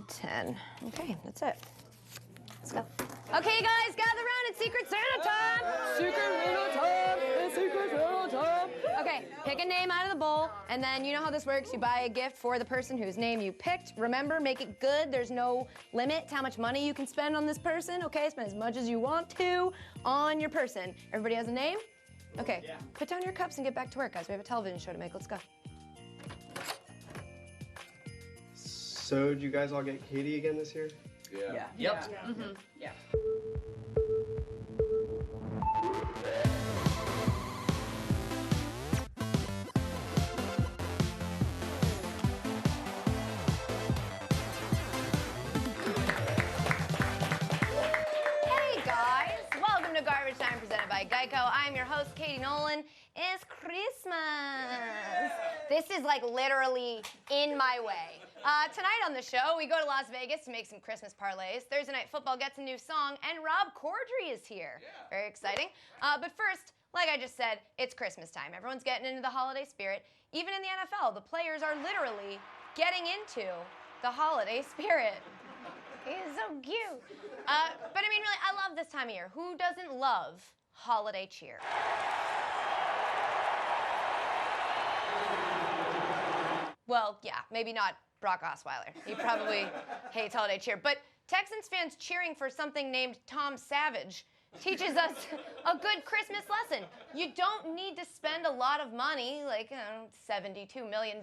and 10. Okay, that's it. Let's go. Okay, guys, gather around. It's Secret Santa time. Secret Santa time. It's Secret Santa time. Okay, pick a name out of the bowl, and then you know how this works. You buy a gift for the person whose name you picked. Remember, make it good. There's no limit to how much money you can spend on this person. Okay, spend as much as you want to on your person. Everybody has a name? Okay, yeah. Put down your cups and get back to work, guys. We have a television show to make. Let's go. So, did you guys all get Katie again this year? Yeah. Yep. Yeah. Yeah. Hey guys, welcome to Garbage Time presented by Geico. I'm your host, Katie Nolan. It's Christmas. This is like literally in my way. Tonight on the show, we go to Las Vegas to make some Christmas parlays. Thursday Night Football gets a new song, and Rob Corddry is here. Yeah. Very exciting. But first, like I just said, it's Christmas time. Everyone's getting into the holiday spirit. Even in the NFL, the players are literally getting into the holiday spirit. He's so cute. But I mean, really, I love this time of year. Who doesn't love holiday cheer? Well, yeah, maybe not Brock Osweiler. He probably hates holiday cheer. But Texans fans cheering for something named Tom Savage teaches us a good Christmas lesson. You don't need to spend a lot of money, like $72 million,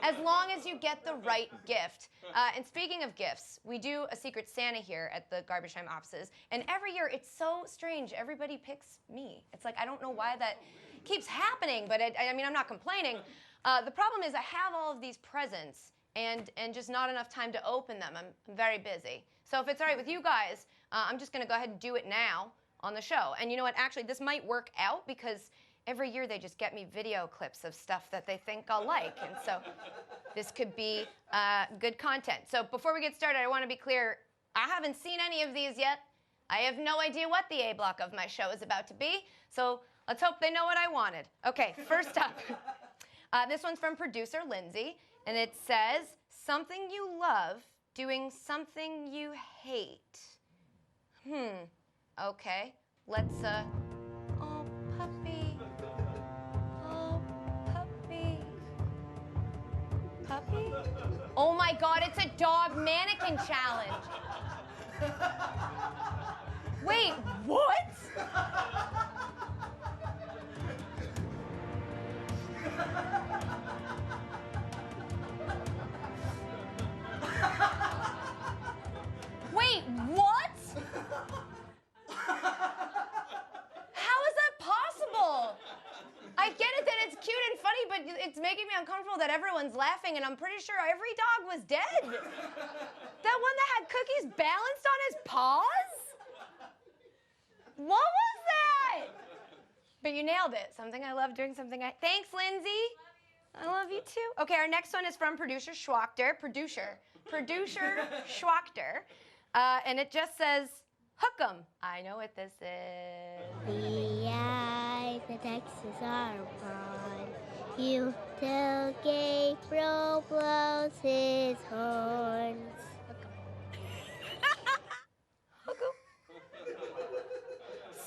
as long as you get the right gift. And speaking of gifts, we do a Secret Santa here at the Garbage Time offices, and every year it's so strange. Everybody picks me. It's like, I don't know why that keeps happening, but I mean, I'm not complaining. The problem is I have all of these presents and just not enough time to open them. I'm very busy. So if it's all right with you guys, I'm just gonna go ahead and do it now on the show. And you know what, actually this might work out because every year they just get me video clips of stuff that they think I'll like. And so this could be good content. So before we get started, I wanna be clear, I haven't seen any of these yet. I have no idea what the A block of my show is about to be. So let's hope they know what I wanted. Okay, first up. This one's from producer Lindsay, and it says, something you love doing something you hate. Okay, let's, oh, puppy. Oh, puppy. Puppy? Oh my God, it's a dog mannequin challenge. Wait, what? Wait, what? How is that possible? I get it that it's cute and funny, but it's making me uncomfortable that everyone's laughing, and I'm pretty sure every dog was dead. That one that had cookies balanced on his paws? What was that? But you nailed it. Something I love doing, something I... Thanks, Lindsay. I love you too. Okay, our next one is from producer Schwachter. Producer Schwachter. And it just says, hook 'em. I know what this is. The eye, the Texas are broad. You till Gabriel blows his horns. Hook 'em.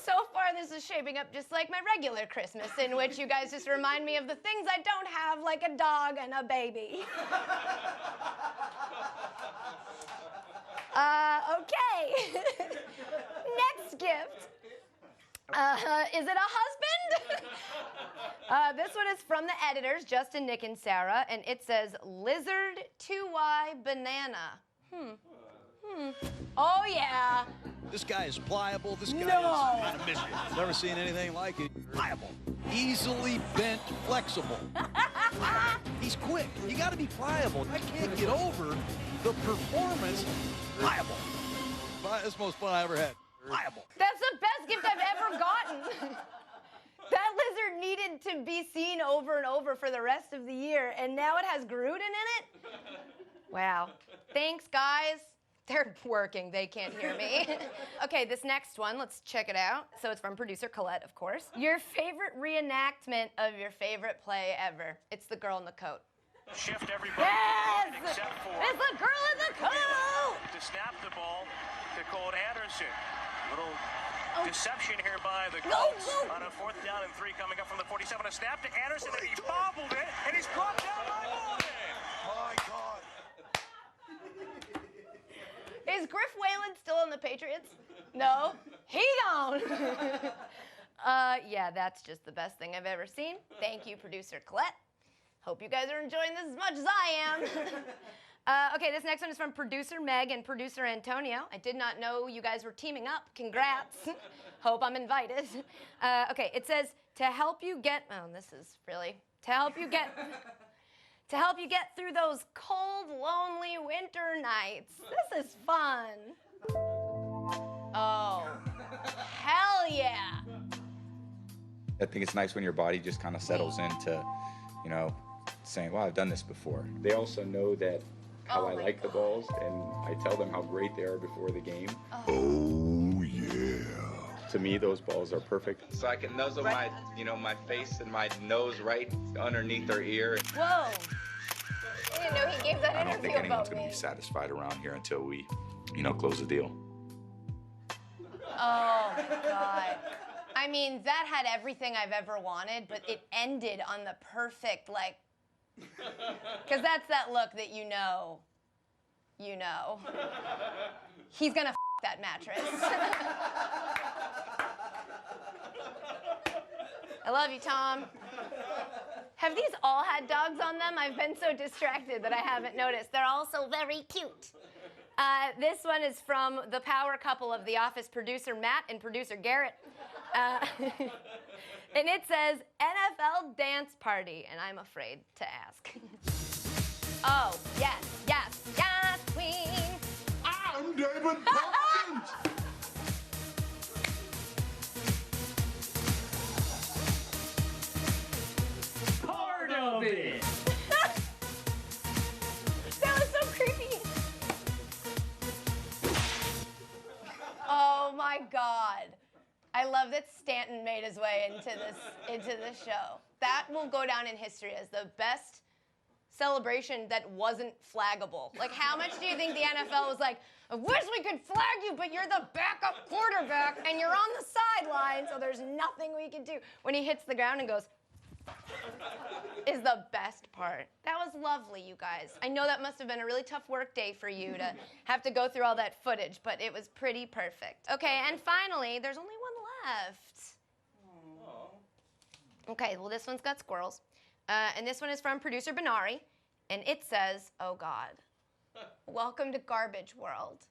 So far, this is shaping up just like my regular Christmas, in which you guys just remind me of the things I don't have, like a dog and a baby. Okay. Next gift. Is it a husband? This one is from the editors, Justin, Nick, and Sarah, and it says, lizard 2Y banana. Oh, yeah. This guy is pliable. This guy is on a mission. Never seen anything like it. Pliable. Easily bent, flexible. He's quick. You got to be pliable. I can't get over the performance. Pliable. That's the most fun I ever had. Pliable. That's the best gift I've ever gotten. That lizard needed to be seen over and over for the rest of the year, and now it has Gruden in it? Wow. Thanks, guys. They're working. They can't hear me. Okay, this next one, let's check it out. So it's from producer Colette, of course. Your favorite reenactment of your favorite play ever. It's The Girl in the Coat. shift everybody Yes! except for It's the girl in the coat! to snap the ball to Cole Anderson. Little deception here by the Colts on a 4th down and 3 coming up from the 47. A snap to Anderson, and he bobbled it, and he's brought down by Nolan. My God. Is Griff Whalen still on the Patriots? No? He don't! Yeah, that's just the best thing I've ever seen. Thank you, producer Colette. Hope you guys are enjoying this as much as I am. Okay, this next one is from producer Meg and producer Antonio. I did not know you guys were teaming up. Congrats. Hope I'm invited. Okay, it says, to help you get through those cold, lonely winter nights. This is fun. Oh, hell yeah. I think it's nice when your body just kind of settles into, you know, saying, well, I've done this before. They also know that how Oh I my like the balls, and I tell them how great they are before the game. Oh, yeah. To me, those balls are perfect. So I can nuzzle my, my face and my nose right underneath their ear. Whoa. I didn't know he gave that I don't interview think anyone's about going to me. be satisfied around here until we, close the deal. Oh, God. I mean, that had everything I've ever wanted, but it ended on the perfect, because that's that look that you know. He's gonna that mattress. I love you, Tom. Have these all had dogs on them? I've been so distracted that I haven't noticed. They're all so very cute. This one is from the power couple of The Office, producer Matt and producer Garrett. And it says, NFL dance party, and I'm afraid to ask. Oh, yes, yes, yes, queen. I'm David Pumpkins. Part of it. That was so creepy. Oh my God. I love that Stanton made his way into this show. That will go down in history as the best celebration that wasn't flaggable. Like, how much do you think the NFL was like, I wish we could flag you, but you're the backup quarterback and you're on the sideline, so there's nothing we can do. When he hits the ground and goes, is the best part. That was lovely, you guys. I know that must have been a really tough work day for you to have to go through all that footage, but it was pretty perfect. Okay, and finally, there's only one left. Okay, well, this one's got squirrels. And this one is from producer Benari, and it says, oh God, welcome to Garbage World.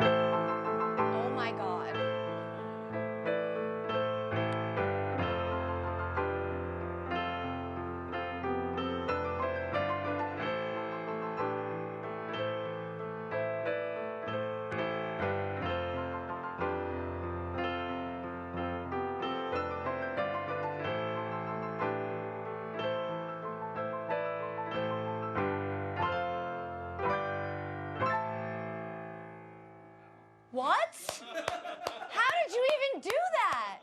Oh my God. What? How did you even do that?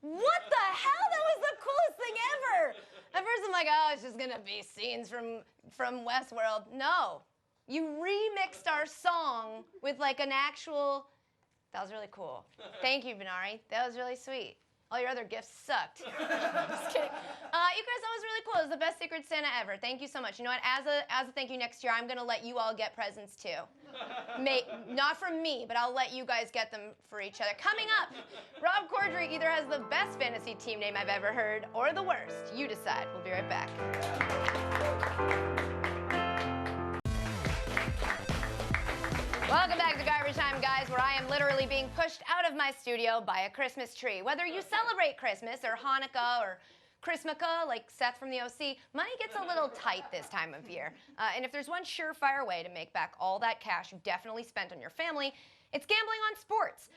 What the hell? That was the coolest thing ever. At first I'm like, oh, it's just gonna be scenes from Westworld. No. You remixed our song with like an actual, that was really cool. Thank you, Benari. That was really sweet. All your other gifts sucked. Just kidding. You guys, that was really cool. It was the best Secret Santa ever. Thank you so much. You know what? As a thank you next year, I'm gonna let you all get presents too. Not from me, but I'll let you guys get them for each other. Coming up, Rob Corddry either has the best fantasy team name I've ever heard or the worst. You decide. We'll be right back. Welcome back to Garbage Time, guys, where I am literally being pushed out of my studio by a Christmas tree. Whether you celebrate Christmas or Hanukkah or Christmaka, like Seth from the OC, money gets a little tight this time of year. And if there's one surefire way to make back all that cash you definitely spent on your family, it's gambling on sports.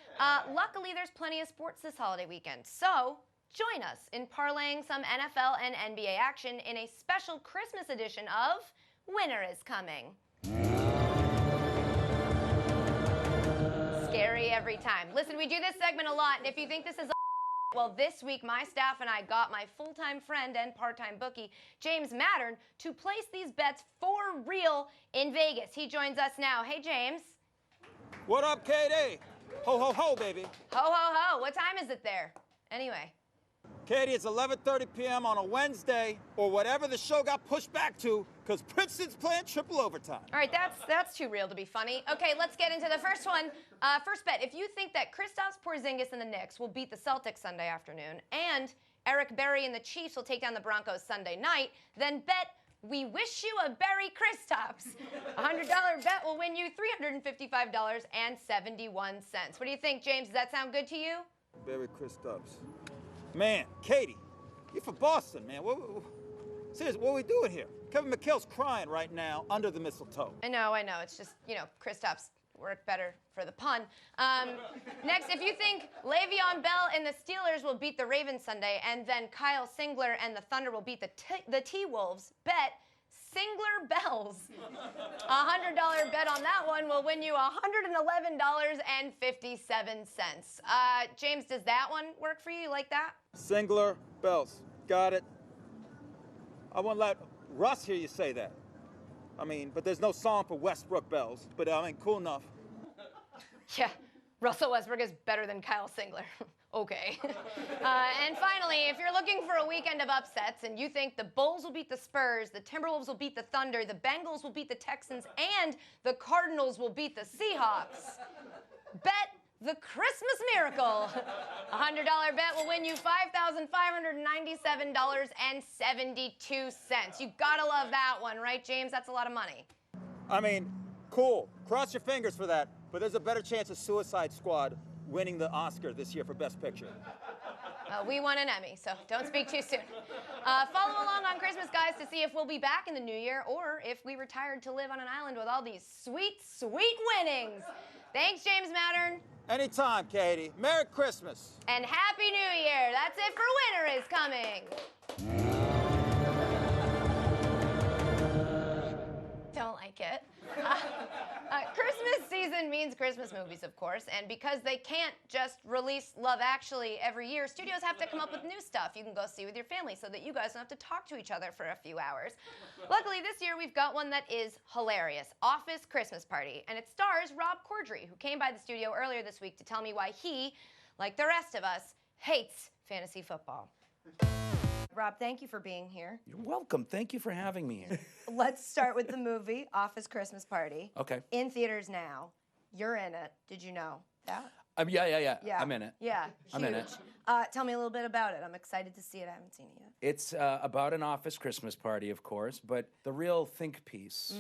Luckily, there's plenty of sports this holiday weekend. So join us in parlaying some NFL and NBA action in a special Christmas edition of Winter is Coming. Scary every time. Listen, we do this segment a lot, and if you think this is Well, this week, my staff and I got my full-time friend and part-time bookie, James Mattern, to place these bets for real in Vegas. He joins us now. Hey, James. What up, KD? Ho, ho, ho, baby. Ho, ho, ho. What time is it there? Anyway. Katie, it's 11:30 p.m. on a Wednesday, or whatever the show got pushed back to, because Princeton's playing triple overtime. All right, that's too real to be funny. Okay, let's get into the first one. First bet, if you think that Kristaps Porzingis and the Knicks will beat the Celtics Sunday afternoon, and Eric Berry and the Chiefs will take down the Broncos Sunday night, then bet we wish you a Berry Kristaps. A $100 bet will win you $355.71. What do you think, James? Does that sound good to you? Berry Kristaps. Man, Katie, you're from Boston, man. Seriously, what are we doing here? Kevin McHale's crying right now under the mistletoe. I know. It's just, Kristaps work better for the pun. Next, if you think Le'Veon Bell and the Steelers will beat the Ravens Sunday, and then Kyle Singler and the Thunder will beat the T-Wolves, bet Singler Bells. A $100 bet on that one will win you $111.57. James, does that one work for you? You like that? Singler Bells. Got it. I won't let Russ hear you say that. I mean, but there's no song for Westbrook Bells. But I mean, cool enough. Yeah, Russell Westbrook is better than Kyle Singler. Okay. And finally, if you're looking for a weekend of upsets and you think the Bulls will beat the Spurs, the Timberwolves will beat the Thunder, the Bengals will beat the Texans, and the Cardinals will beat the Seahawks, bet the Christmas Miracle. A $100 bet will win you $5,597.72. You gotta love that one, right, James? That's a lot of money. I mean, cool. Cross your fingers for that. But there's a better chance of Suicide Squad winning the Oscar this year for Best Picture. We won an Emmy, so don't speak too soon. Follow along on Christmas, guys, to see if we'll be back in the new year or if we retired to live on an island with all these sweet, sweet winnings. Thanks, James Mattern. Anytime, Katie. Merry Christmas. And Happy New Year. That's it for Winter is Coming. Don't like it. Christmas season means Christmas movies, of course, and because they can't just release Love Actually every year, studios have to come up with new stuff you can go see with your family so that you guys don't have to talk to each other for a few hours. Luckily, this year we've got one that is hilarious, Office Christmas Party, and it stars Rob Corddry, who came by the studio earlier this week to tell me why he, like the rest of us, hates fantasy football. Rob, thank you for being here. You're welcome. Thank you for having me here. Let's start with the movie, Office Christmas Party. Okay. In theaters now. You're in it. Did you know that? Yeah. I'm in it. Yeah, huge. I'm in it. Tell me a little bit about it. I'm excited to see it. I haven't seen it yet. It's about an office Christmas party, of course, but the real think piece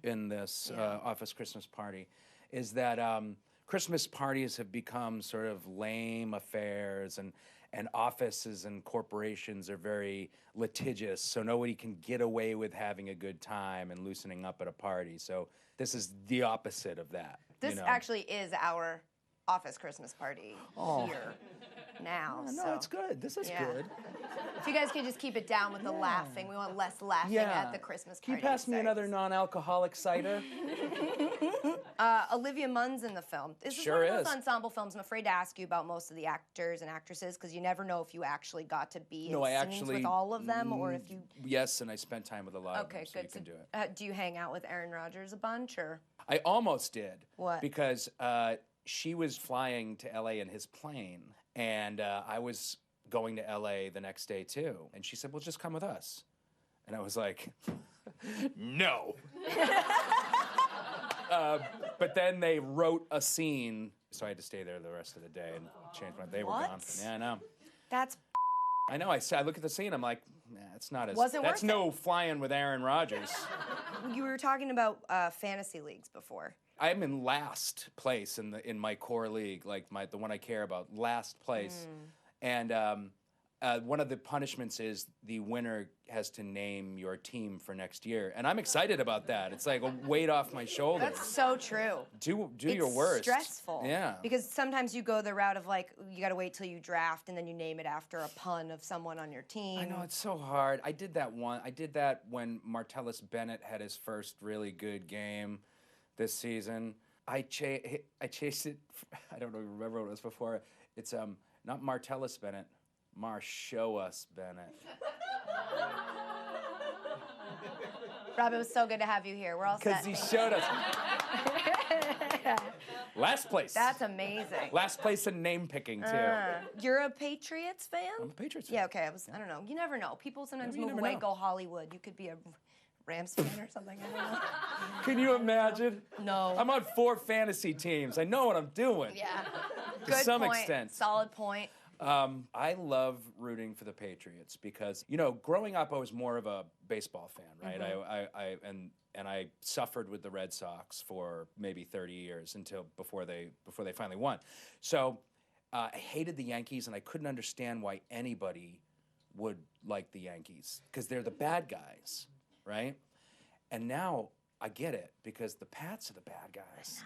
in this office Christmas party is that Christmas parties have become sort of lame affairs, and offices and corporations are very litigious, so nobody can get away with having a good time and loosening up at a party. So this is the opposite of that. This actually is our office Christmas party here now. No, so. it's good. This is good. If you guys could just keep it down with the laughing. We want less laughing at the Christmas party. Can you pass me another non-alcoholic cider? Olivia Munn's in the film. This is Sure one of those is. ensemble films. I'm afraid to ask you about most of the actors and actresses because you never know if you actually got to be in scenes with all of them or if you... Yes, and I spent time with a lot of them, so good. you can do it. Do you hang out with Aaron Rodgers a bunch, or...? I almost did. What? Because she was flying to L.A. in his plane, and I was going to L.A. the next day, too. And she said, well, just come with us. And I was like, no. But then they wrote a scene, so I had to stay there the rest of the day and change my... They were gone. Yeah, I know. That's... I know. I look at the scene, I'm like, nah, it's not as... Wasn't that's worth no flying with Aaron Rodgers. You were talking about fantasy leagues before. I'm in last place in my core league, like the one I care about, last place. And one of the punishments is the winner has to name your team for next year. And I'm excited about that. It's like a weight off my shoulders. That's so true. Do your worst. It's stressful. Yeah. Because sometimes you go the route of like, you got to wait till you draft and then you name it after a pun of someone on your team. I know, it's so hard. I did that when Martellus Bennett had his first really good game this season. I chased it. I don't remember what it was before. It's Not Martellus Bennett, Marshoas Bennett. Rob, it was so good to have you here. We're all set. Because he showed us. Last place. That's amazing. Last place in name picking, too. You're a Patriots fan? I'm a Patriots fan. Yeah, okay. I don't know. You never know. People sometimes You move never away, know. go Hollywood. You could be a Rams fan or something. I don't know. Can you imagine? No. I'm on 4 fantasy teams. I know what I'm doing. Yeah. To Good some point. extent. Solid point. I love rooting for the Patriots because, growing up, I was more of a baseball fan, right? Mm-hmm. And I suffered with the Red Sox for maybe 30 years before they finally won. So I hated the Yankees, and I couldn't understand why anybody would like the Yankees because they're the bad guys, right? And now I get it because the Pats are the bad guys.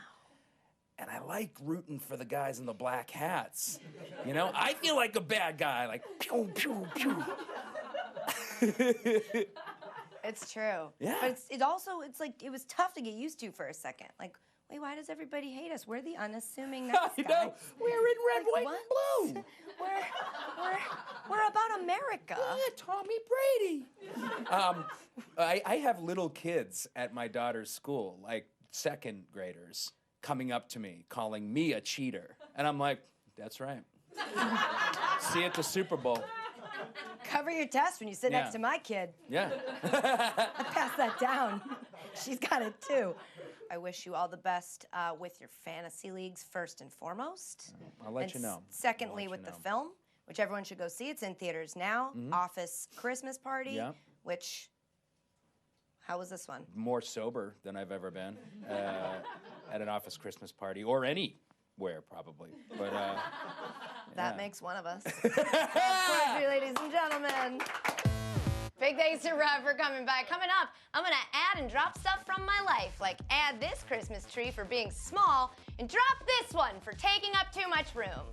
And I like rooting for the guys in the black hats. I feel like a bad guy, like pew, pew, pew. It's true. Yeah. But it's like it was tough to get used to for a second. Like, wait, why does everybody hate us? We're the unassuming nice I guys. know. We're in red, white, what? and blue. We're about America. Yeah, Tommy Brady. I have little kids at my daughter's school, like 2nd graders, coming up to me, calling me a cheater. And I'm like, that's right. See you at the Super Bowl. Cover your test when you sit next to my kid. Yeah. I pass that down. She's got it too. I wish you all the best with your fantasy leagues first and foremost. I'll let you know. Secondly, with the film, which everyone should go see. It's in theaters now. Office Christmas Party, Yeah. which, how was this one? More sober than I've ever been at an office Christmas party or anywhere probably. But That makes one of us. Rob Corddry, ladies and gentlemen. Big thanks to Rob for coming by. Coming up, I'm gonna add and drop stuff from my life, like add this Christmas tree for being small and drop this one for taking up too much room.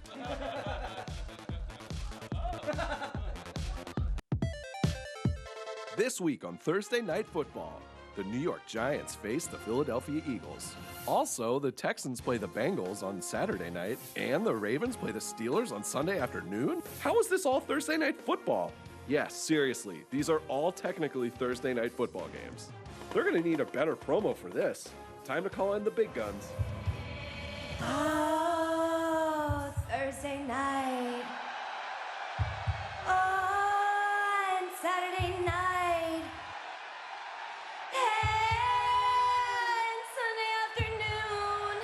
This week on Thursday Night Football, the New York Giants face the Philadelphia Eagles. Also, the Texans play the Bengals on Saturday night, and the Ravens play the Steelers on Sunday afternoon? How is this all Thursday Night Football? Yes, seriously, these are all technically Thursday Night Football games. They're going to need a better promo for this. Time to call in the big guns. Oh, Thursday night. On Saturday night. And Sunday afternoon.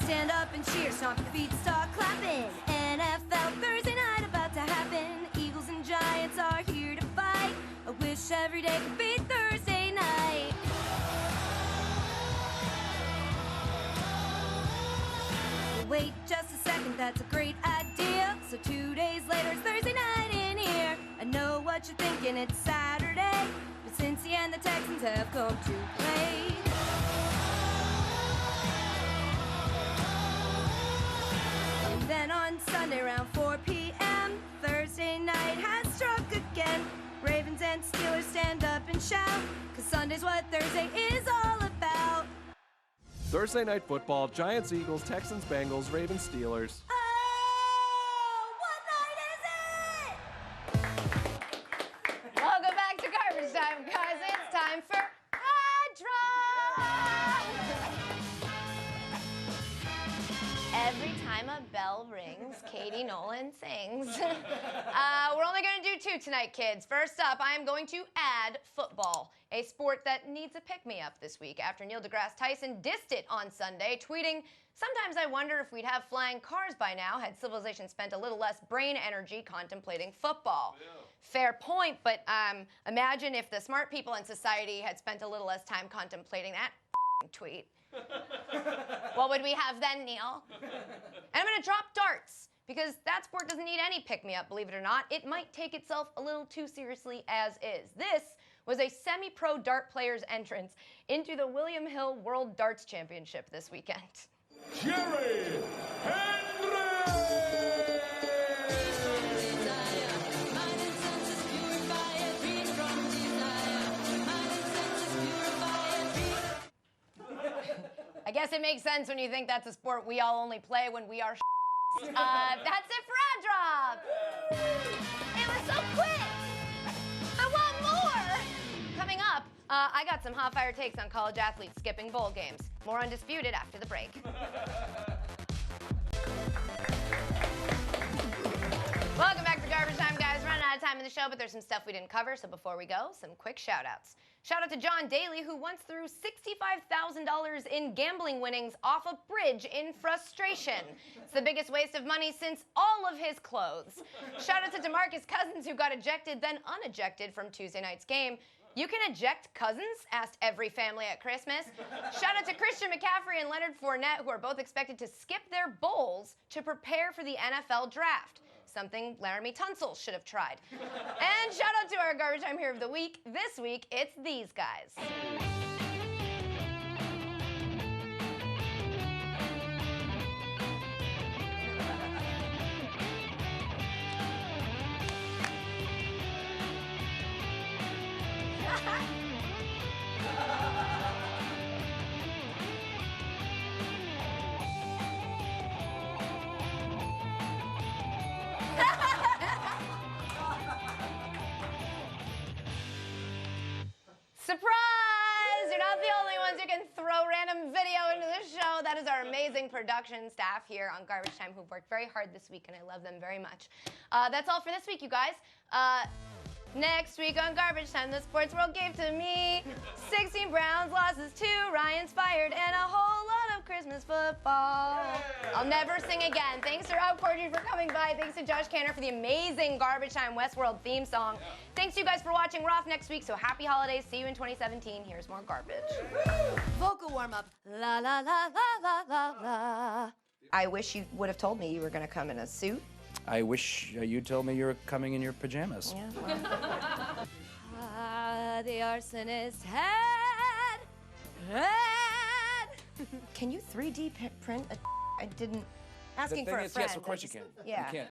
Stand up and cheer, stomp your feet, start clapping. NFL Thursday night about to happen. Eagles and Giants are here to fight. I wish every day could be Thursday night. Wait just a second, that's a great idea. So 2 days later, it's Thursday night in here. I know what you're thinking, it's Saturday. But Cincy and the Texans have come to play. And then on Sunday around 4 p.m., Thursday night has struck again. Ravens and Steelers stand up and shout, 'cause Sunday's what Thursday is all about. Thursday Night Football, Giants, Eagles, Texans, Bengals, Ravens, Steelers. Oh, what night is it? Welcome back to Garbage Time, guys. It's time for Ad Drop. Every time a bell rings, Katie Nolan sings. We're only going to do 2 tonight, kids. First up, I am going to add football, a sport that needs a pick-me-up this week after Neil deGrasse Tyson dissed it on Sunday, tweeting, "Sometimes I wonder if we'd have flying cars by now had civilization spent a little less brain energy contemplating football." Yeah. Fair point, but imagine if the smart people in society had spent a little less time contemplating that tweet. What would we have then, Neil? And I'm going to drop darts, because that sport doesn't need any pick-me-up, believe it or not. It might take itself a little too seriously as is. This was a semi-pro dart player's entrance into the William Hill World Darts Championship this weekend. Jerry Hendricks! I guess it makes sense when you think that's a sport we all only play when we are That's it for Ad Drop. It was so quick. I want more. Coming up, I got some hot fire takes on college athletes skipping bowl games. More Undisputed after the break. Welcome back to Garbage Time, guys. Running out of time in the show, but there's some stuff we didn't cover, so before we go, some quick shout-outs. Shout out to John Daly, who once threw $65,000 in gambling winnings off a bridge in frustration. It's the biggest waste of money since all of his clothes. Shout out to DeMarcus Cousins, who got ejected, then unejected from Tuesday night's game. You can eject Cousins? Asked every family at Christmas. Shout out to Christian McCaffrey and Leonard Fournette, who are both expected to skip their bowls to prepare for the NFL draft. Something Laramie Tunsil should have tried. And shout out to our Garbage Time Hero of the Week. This week, it's these guys. Surprise! You're not the only ones who can throw random video into the show. That is our amazing production staff here on Garbage Time who've worked very hard this week, and I love them very much. That's all for this week, you guys. Next week on Garbage Time, the sports world gave to me 16 Browns losses, 2 Ryans fired, and a whole lot of Christmas football. I'll never sing again. Thanks to Rob Corddry for coming by. Thanks to Josh Canner for the amazing Garbage Time Westworld theme song. Thanks to you guys for watching. We're off next week, so happy holidays. See you in 2017. Here's more garbage. Vocal warm-up. La la la la la la la. I wish you would have told me you were going to come in a suit. I wish you told me you were coming in your pajamas. Yeah. The arsonist had. Can you 3D print a? I didn't. Asking The for thing a is, friend. yes, of course you can. Yeah. You can.